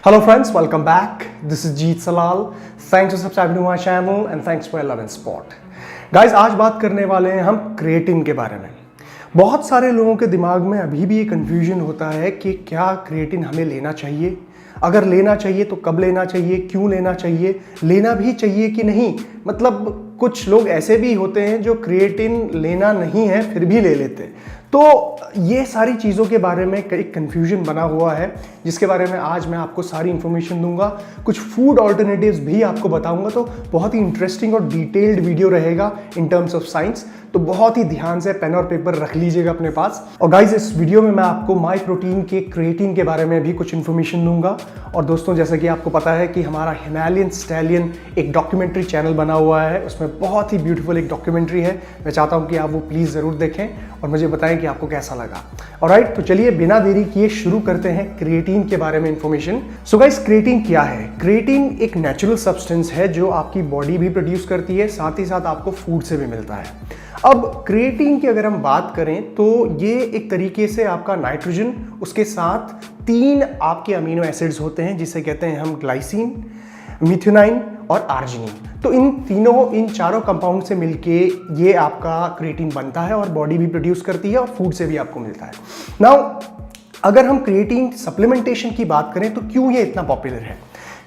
Hello friends, welcome back. This is Jeet Salal. Thanks for subscribing to my channel and thanks for your love and support. Guys, आज बात करने वाले हैं हम creatine के बारे में। बहुत सारे लोगों के दिमाग में अभी भी ये कन्फ्यूजन होता है कि क्या क्रिएटिन हमें लेना चाहिए, अगर लेना चाहिए तो कब लेना चाहिए, क्यों लेना चाहिए, लेना भी चाहिए कि नहीं। मतलब कुछ लोग ऐसे भी होते हैं जो क्रिएटिन लेना नहीं है फिर भी ले लेते। तो ये सारी चीज़ों के बारे में एक कन्फ्यूजन बना हुआ है जिसके बारे में आज मैं आपको सारी इन्फॉर्मेशन दूंगा। कुछ फूड ऑल्टरनेटिव्स भी आपको बताऊंगा। तो बहुत ही इंटरेस्टिंग और डिटेल्ड वीडियो रहेगा इन टर्म्स ऑफ साइंस। तो बहुत ही ध्यान से पेन और पेपर रख लीजिएगा अपने पास। और गाइज, इस वीडियो में मैं आपको माई प्रोटीन के क्रिएटिन के बारे में भी कुछ इन्फॉर्मेशन दूंगा। और दोस्तों, जैसा कि आपको पता है कि हमारा हिमालयन स्टैलियन एक डॉक्यूमेंट्री चैनल बना हुआ है, उसमें बहुत ही ब्यूटीफुल एक डॉक्यूमेंट्री है। मैं चाहता हूँ कि आप वो प्लीज़ ज़रूर देखें और मुझे बताएं कि आपको कैसा लगा। ऑलराइट, तो चलिए बिना देरी किए शुरू करते हैं क्रिएटिन के बारे में इन्फॉर्मेशन। सो गाइस, क्रिएटिन क्या है? क्रिएटिन एक नेचुरल सब्सटेंस है जो आपकी बॉडी भी प्रोड्यूस करती है, साथ ही साथ आपको फूड से भी मिलता है। अब क्रिएटिन की अगर हम बात करें तो ये एक तरीके से आपका नाइट्रोजन, उसके साथ 3 आपके अमीनो एसिड्स होते हैं जिसे कहते हैं हम ग्लाइसिन, मिथ्योनाइन और आर्जिनिन। तो इन चारों कंपाउंड से मिलके ये आपका क्रिएटिन बनता है और बॉडी भी प्रोड्यूस करती है और फूड से भी आपको मिलता है। नाउ, अगर हम क्रिएटिन सप्लीमेंटेशन की बात करें तो क्यों ये इतना पॉपुलर है?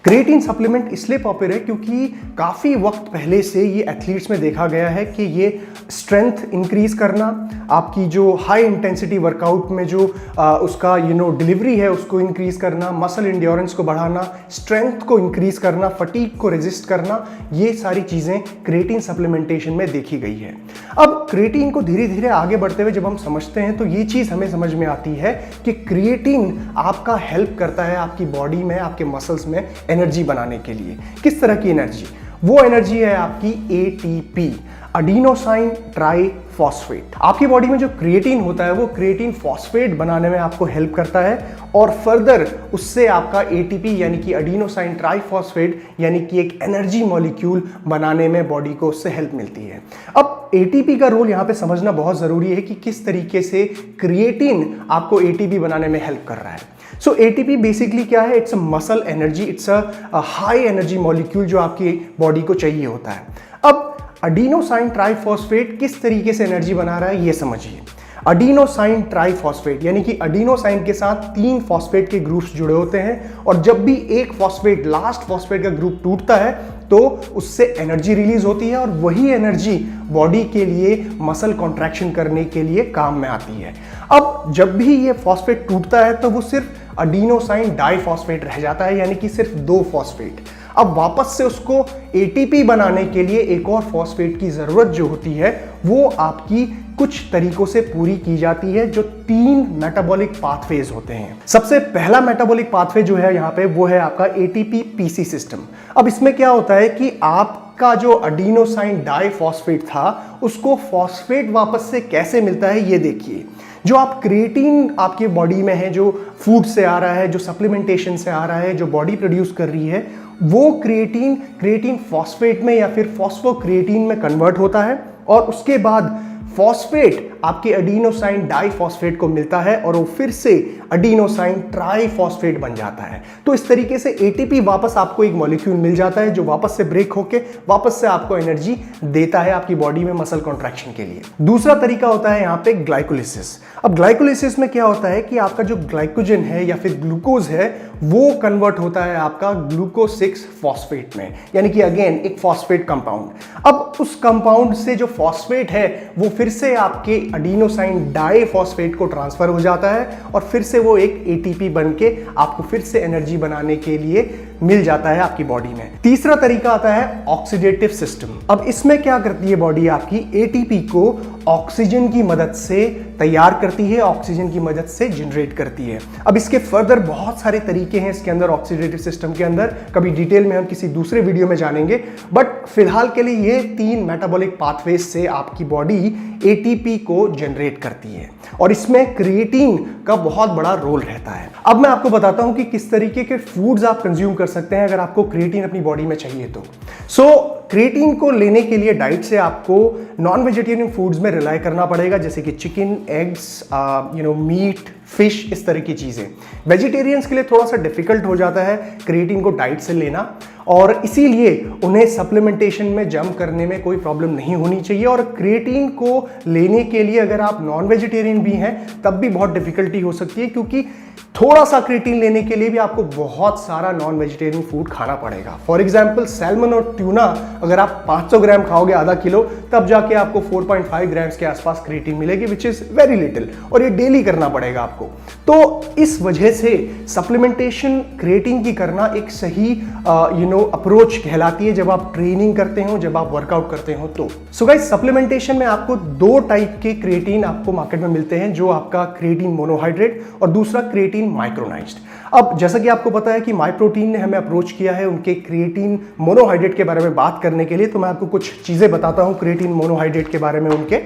क्रिएटिन सप्लीमेंट इसलिए पॉपुलर है क्योंकि काफ़ी वक्त पहले से ये एथलीट्स में देखा गया है कि ये स्ट्रेंथ इंक्रीज करना, आपकी जो हाई इंटेंसिटी वर्कआउट में जो उसका डिलीवरी है उसको इंक्रीज करना, मसल इंड्योरेंस को बढ़ाना, स्ट्रेंथ को इंक्रीज करना, फटीग को रेजिस्ट करना, ये सारी चीज़ें क्रिएटिन सप्लीमेंटेशन में देखी गई है। अब क्रिएटिन को धीरे धीरे आगे बढ़ते हुए जब हम समझते हैं तो ये चीज़ हमें समझ में आती है कि क्रिएटिन आपका हेल्प करता है आपकी बॉडी में, आपके मसल्स में एनर्जी बनाने के लिए। किस तरह की एनर्जी? वो एनर्जी है आपकी एटीपी, एडिनोसाइन ट्राइफॉस्फेट। आपकी बॉडी में जो क्रिएटिन होता है वो क्रिएटिन फॉस्फेट बनाने में आपको हेल्प करता है और फर्दर उससे आपका एटीपी यानी कि एडिनोसाइन ट्राइफॉस्फेट यानी कि एक एनर्जी मॉलिक्यूल बनाने में बॉडी को उससे हेल्प मिलती है। अब एटीपी का रोल यहाँ पे समझना बहुत ज़रूरी है कि किस तरीके से क्रिएटिन आपको एटीपी बनाने में हेल्प कर रहा है। सो एटीपी बेसिकली क्या है? It's a muscle energy, it's a high energy molecule जो आपकी बॉडी को चाहिए होता है। अब एडिनोसाइन ट्राइफॉस्फेट किस तरीके से एनर्जी बना रहा है ये समझिए। एडिनोसाइन ट्राइफॉस्फेट यानी कि एडिनोसाइन के साथ 3 फॉस्फेट के ग्रुप्स जुड़े होते हैं और जब भी एक फॉस्फेट, लास्ट फॉस्फेट का ग्रुप टूटता है तो उससे एनर्जी रिलीज होती है और वही एनर्जी बॉडी के लिए मसल कॉन्ट्रैक्शन करने के लिए काम में आती है। अब जब भी ये फॉस्फेट टूटता है तो वो सिर्फ एडिनोसाइन डाइफॉस्फेट रह जाता है यानी कि सिर्फ 2 फॉस्फेट। अब वापस से उसको एटीपी बनाने के लिए एक और फॉस्फेट की जरूरत जो होती है वो आपकी कुछ तरीकों से पूरी की जाती है, जो 3 मेटाबॉलिक पाथवेज होते हैं। सबसे पहला मेटाबॉलिक पाथवे जो है यहाँ पे वो है आपका एटीपी पीसी सिस्टम। अब इसमें क्या होता है कि आपका जो एडिनोसाइन डाइफॉस्फेट था उसको फॉस्फेट वापस से कैसे मिलता है ये देखिए। जो आप क्रिएटिन आपके बॉडी में है, जो फूड से आ रहा है, जो सप्लीमेंटेशन से आ रहा है, जो बॉडी प्रोड्यूस कर रही है, वो क्रिएटिन फॉस्फेट में या फिर फॉस्फोक्रिएटिन में कन्वर्ट होता है और उसके बाद फॉस्फेट आपके एडिनोसाइन डाइफॉस्फेट को मिलता है और वो फिर से एडिनोसाइन ट्राइफॉस्फेट बन जाता है। तो इस तरीके से एटीपी वापस आपको एक मॉलिक्यूल मिल जाता है जो वापस से ब्रेक होके वापस से आपको एनर्जी देता है आपकी बॉडी में मसल कॉन्ट्रैक्शन के लिए। दूसरा तरीका होता है यहाँ पे ग्लाइकोलिसिस। अब ग्लाइकोलिसिस में क्या होता है कि आपका जो ग्लाइकोजन है या फिर ग्लूकोज है वो कन्वर्ट होता है आपका ग्लूकोज 6 फॉस्फेट में, यानी कि अगेन एक फॉस्फेट कंपाउंड। अब उस कंपाउंड से जो फॉस्फेट है वो फिर से आपके एडिनोसाइन डाइफॉस्फेट को ट्रांसफर हो जाता है और फिर से वो एक एटीपी बन के आपको फिर से एनर्जी बनाने के लिए मिल जाता है आपकी बॉडी में। तीसरा तरीका आता है ऑक्सीडेटिव सिस्टम। अब इसमें क्या करती है बॉडी आपकी? एटीपी को ऑक्सीजन की मदद से तैयार करती है, ऑक्सीजन की मदद से जनरेट करती है। अब इसके फर्दर बहुत सारे तरीके हैं इसके अंदर, ऑक्सीडेटिव सिस्टम के अंदर, कभी डिटेल में हम किसी दूसरे वीडियो में जानेंगे। बट फिलहाल के लिए ये 3 मेटाबॉलिक पाथवेज से आपकी बॉडी एटीपी को जनरेट करती है और इसमें क्रिएटिन का बहुत बड़ा रोल रहता है। अब मैं आपको बताता हूं कि किस तरीके के फूड्स आप कंज्यूम कर सकते हैं अगर आपको क्रिएटिन अपनी बॉडी में चाहिए तो। क्रिएटिन को लेने के लिए डाइट से आपको नॉन वेजिटेरियन फूड्स में रिलाई करना पड़ेगा, जैसे कि चिकन, एग्स, मीट, फिश, इस तरह की चीज़ें। वेजिटेरियंस के लिए थोड़ा सा डिफिकल्ट हो जाता है क्रिएटिन को डाइट से लेना, और इसीलिए उन्हें सप्लीमेंटेशन में जंप करने में कोई प्रॉब्लम नहीं होनी चाहिए। और क्रिएटिन को लेने के लिए अगर आप नॉन वेजिटेरियन भी हैं तब भी बहुत डिफिकल्टी हो सकती है, क्योंकि थोड़ा सा क्रिएटिन लेने के लिए भी आपको बहुत सारा नॉन वेजिटेरियन फूड खाना पड़ेगा। फॉर एग्जांपल सैल्मन और ट्यूना अगर आप 500 ग्राम खाओगे, आधा किलो, तब जाके आपको 4.5 ग्राम्स के आसपास क्रिएटिन मिलेगी, विच इज वेरी लिटिल, और ये डेली करना पड़ेगा आपको। तो इस वजह से सप्लीमेंटेशन क्रिएटिन की करना एक सही अप्रोच कहलाती है जब आप ट्रेनिंग करते हो, जब आप वर्कआउट करते हो। तो सो गाइस, सप्लीमेंटेशन में आपको 2 टाइप के क्रिएटिन आपको मार्केट में मिलते हैं, जो आपका क्रिएटिन मोनोहाइड्रेट और दूसरा क्रिएटिन माइक्रोनाइज्ड। अब जैसा कि आपको पता है कि माइप्रोटीन ने हमें अप्रोच किया है उनके क्रिएटिन मोनोहाइड्रेट के बारे में बात करने के लिए, तो मैं आपको कुछ चीजें बताता हूं क्रिएटिन मोनोहाइड्रेट के बारे में उनके।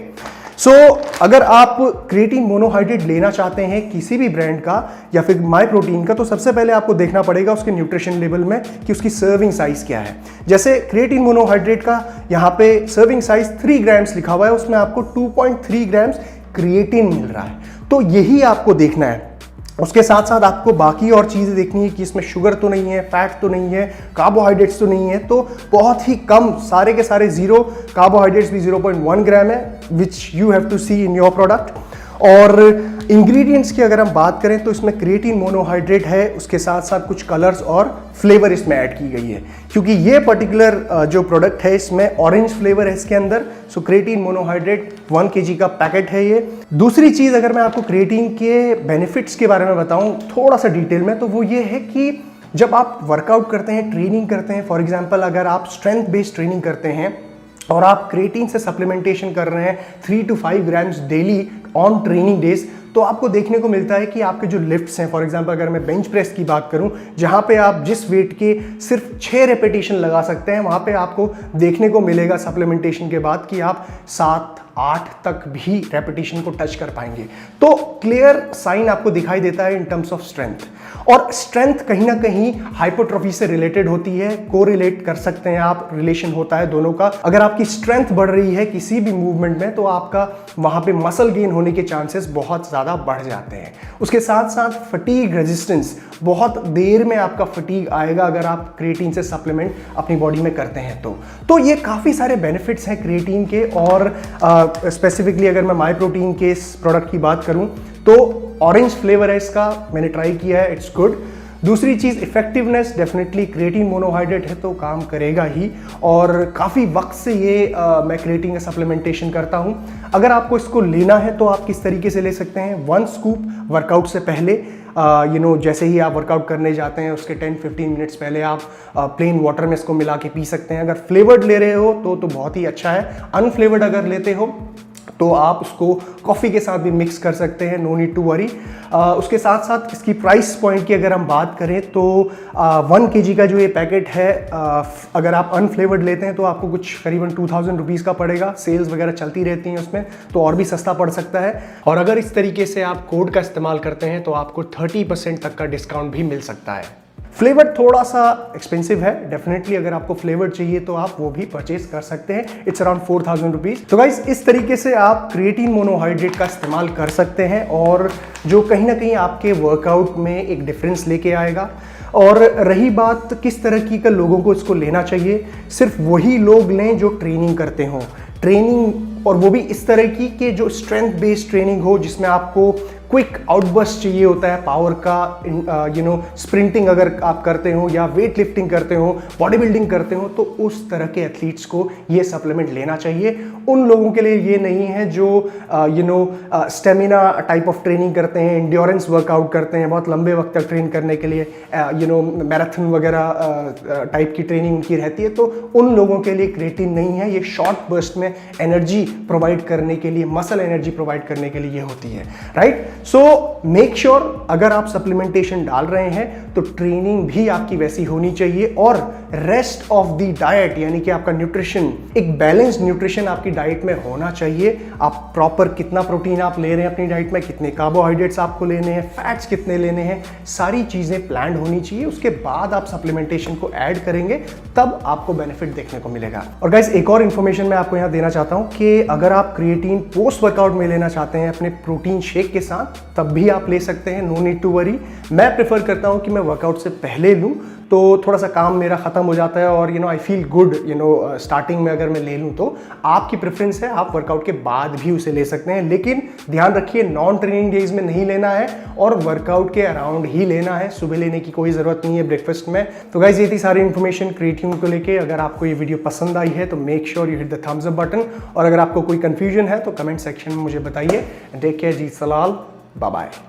अगर आप क्रिएटिन मोनोहाइड्रेट लेना चाहते हैं किसी भी ब्रांड का या फिर माइप्रोटीन का, तो सबसे पहले आपको देखना पड़ेगा उसके न्यूट्रिशन लेवल में कि उसकी सर्विंग साइज क्या है। जैसे क्रिएटिन मोनोहाइड्रेट का यहाँ पे सर्विंग साइज 3 ग्राम्स लिखा हुआ है, उसमें आपको 2.3 ग्राम्स क्रिएटिन मिल रहा है, तो यही आपको देखना है। उसके साथ साथ आपको बाकी और चीज़ें देखनी है कि इसमें शुगर तो नहीं है, फैट तो नहीं है, कार्बोहाइड्रेट्स तो नहीं है, तो बहुत ही कम, सारे के सारे जीरो, कार्बोहाइड्रेट्स भी 0.1 ग्राम है, which you have to see in your product. और इंग्रेडिएंट्स की अगर हम बात करें तो इसमें क्रिएटिन मोनोहाइड्रेट है, उसके साथ साथ कुछ कलर्स और फ्लेवर इसमें ऐड की गई है, क्योंकि ये पर्टिकुलर जो प्रोडक्ट है इसमें ऑरेंज फ्लेवर है इसके अंदर। सो क्रिएटिन मोनोहाइड्रेट 1 kg का पैकेट है ये। दूसरी चीज़ अगर मैं आपको क्रिएटिन के बेनिफिट्स के बारे में बताऊं थोड़ा सा डिटेल में, तो वो ये है कि जब आप वर्कआउट करते हैं, ट्रेनिंग करते हैं, फॉर एग्जाम्पल अगर आप स्ट्रेंथ बेस्ड ट्रेनिंग करते हैं और आप क्रिएटिन से सप्लीमेंटेशन कर रहे हैं 3 to 5 grams daily on training days, तो आपको देखने को मिलता है कि आपके जो लिफ्ट्स हैं, फॉर एग्जांपल अगर मैं बेंच प्रेस की बात करूं, जहां पे आप जिस वेट के सिर्फ 6 रेपिटेशन लगा सकते हैं, वहां पे आपको देखने को मिलेगा सप्लीमेंटेशन के बाद कि आप 7-8 तक भी रेपिटेशन को टच कर पाएंगे। तो क्लियर साइन आपको दिखाई देता है इन टर्म्स ऑफ स्ट्रेंथ। और स्ट्रेंथ कहीं ना कहीं हाइपरट्रॉफी से रिलेटेड होती है, कोरिलेट कर सकते हैं आप, रिलेशन होता है दोनों का। अगर आपकी स्ट्रेंथ बढ़ रही है किसी भी मूवमेंट में, तो आपका वहां पे मसल गेन होने के चांसेस बहुत ज्यादा बढ़ जाते हैं। उसके साथ साथ फटीग रेजिस्टेंस, बहुत देर में आपका फटीग आएगा अगर आप क्रिएटिन से सप्लीमेंट अपनी बॉडी में करते हैं तो ये काफी सारे बेनिफिट्स हैं क्रिएटिन के। और स्पेसिफिकली अगर मैं माइप्रोटीन के इस प्रोडक्ट की बात करूं तो ऑरेंज फ्लेवर है इसका, मैंने ट्राई किया है, इट्स गुड। दूसरी चीज़ इफेक्टिवनेस, डेफिनेटली क्रिएटिन मोनोहाइड्रेट है तो काम करेगा ही, और काफ़ी वक्त से ये मैं क्रिएटिन का सप्लीमेंटेशन करता हूँ। अगर आपको इसको लेना है तो आप किस तरीके से ले सकते हैं, 1 स्कूप वर्कआउट से पहले, जैसे ही आप वर्कआउट करने जाते हैं उसके 10-15 मिनट्स पहले आप प्लेन वाटर में इसको मिला के पी सकते हैं। अगर फ्लेवर्ड ले रहे हो तो बहुत ही अच्छा है। अनफ्लेवर्ड अगर लेते हो तो आप उसको कॉफ़ी के साथ भी मिक्स कर सकते हैं, नो नीड टू वरी। उसके साथ साथ इसकी प्राइस पॉइंट की अगर हम बात करें तो 1 kg का जो ये पैकेट है, अगर आप अनफ्लेवर्ड लेते हैं तो आपको कुछ करीबन 2000 रुपीज़ का पड़ेगा। सेल्स वगैरह चलती रहती हैं उसमें, तो और भी सस्ता पड़ सकता है। और अगर इस तरीके से आप कोड का इस्तेमाल करते हैं तो आपको 30% तक का डिस्काउंट भी मिल सकता है। फ्लेवर थोड़ा सा एक्सपेंसिव है, डेफिनेटली अगर आपको फ्लेवर चाहिए तो आप वो भी परचेज कर सकते हैं, इट्स अराउंड 4000 रुपीज़। तो गाइस, इस तरीके से आप क्रिएटिन मोनोहाइड्रेट का इस्तेमाल कर सकते हैं, और जो कहीं ना कहीं आपके वर्कआउट में एक डिफरेंस लेके आएगा। और रही बात किस तरह की का लोगों को इसको लेना चाहिए, सिर्फ वही लोग लें जो ट्रेनिंग करते हों, ट्रेनिंग, और वो भी इस तरह की कि जो स्ट्रेंथ बेस्ड ट्रेनिंग हो, जिसमें आपको क्विक आउटबर्स्ट चाहिए होता है पावर का। स्प्रिंटिंग अगर आप करते हो या वेट लिफ्टिंग करते हो, बॉडी बिल्डिंग करते हो, तो उस तरह के एथलीट्स को ये सप्लीमेंट लेना चाहिए। उन लोगों के लिए ये नहीं है जो स्टेमिना टाइप ऑफ ट्रेनिंग करते हैं, इंड्योरेंस वर्कआउट करते हैं, बहुत लंबे वक्त तक ट्रेन करने के लिए, मैराथन वगैरह टाइप की ट्रेनिंग उनकी रहती है, तो उन लोगों के लिए क्रिएटिन नहीं है। ये शॉर्ट बर्स्ट में एनर्जी प्रोवाइड करने के लिए, मसल एनर्जी प्रोवाइड करने के लिए ये होती है, राइट। सो मेक श्योर अगर आप सप्लीमेंटेशन डाल रहे हैं तो ट्रेनिंग भी आपकी वैसी होनी चाहिए और रेस्ट ऑफ द डाइट यानी कि आपका न्यूट्रिशन, एक बैलेंस्ड न्यूट्रिशन आपकी डाइट में होना चाहिए। आप प्रॉपर कितना प्रोटीन आप ले रहे हैं अपनी डाइट में, कितने कार्बोहाइड्रेट्स आपको लेने हैं, फैट्स कितने लेने हैं, सारी चीजें प्लान्ड होनी चाहिए। उसके बाद आप सप्लीमेंटेशन को ऐड करेंगे तब आपको बेनिफिट देखने को मिलेगा। और गाइस एक और इन्फॉर्मेशन मैं आपको यहाँ देना चाहता हूँ कि अगर आप क्रिएटिन पोस्ट वर्कआउट में लेना चाहते हैं अपने प्रोटीन शेक के साथ तब भी आप ले सकते हैं, नो नीड टू वरी। मैं प्रेफर करता हूँ कि मैं वर्कआउट से पहले लूँ तो थोड़ा सा काम मेरा खत्म हो जाता है और आई फील गुड स्टार्टिंग में अगर मैं ले लूँ तो। आपकी प्रेफरेंस है, आप वर्कआउट के बाद भी उसे ले सकते हैं, लेकिन ध्यान रखिए नॉन ट्रेनिंग डेज में नहीं लेना है और वर्कआउट के अराउंड ही लेना है। सुबह लेने की कोई ज़रूरत नहीं है ब्रेकफास्ट में। तो गाइस ये थी सारी इन्फॉर्मेशन क्रिएटिन को लेके। अगर आपको ये वीडियो पसंद आई है तो make sure you hit the thumbs up button, और अगर आपको कोई कंफ्यूजन है तो कमेंट सेक्शन में मुझे बताइए। टेक केयर, जीत सलाल, बाय बाय।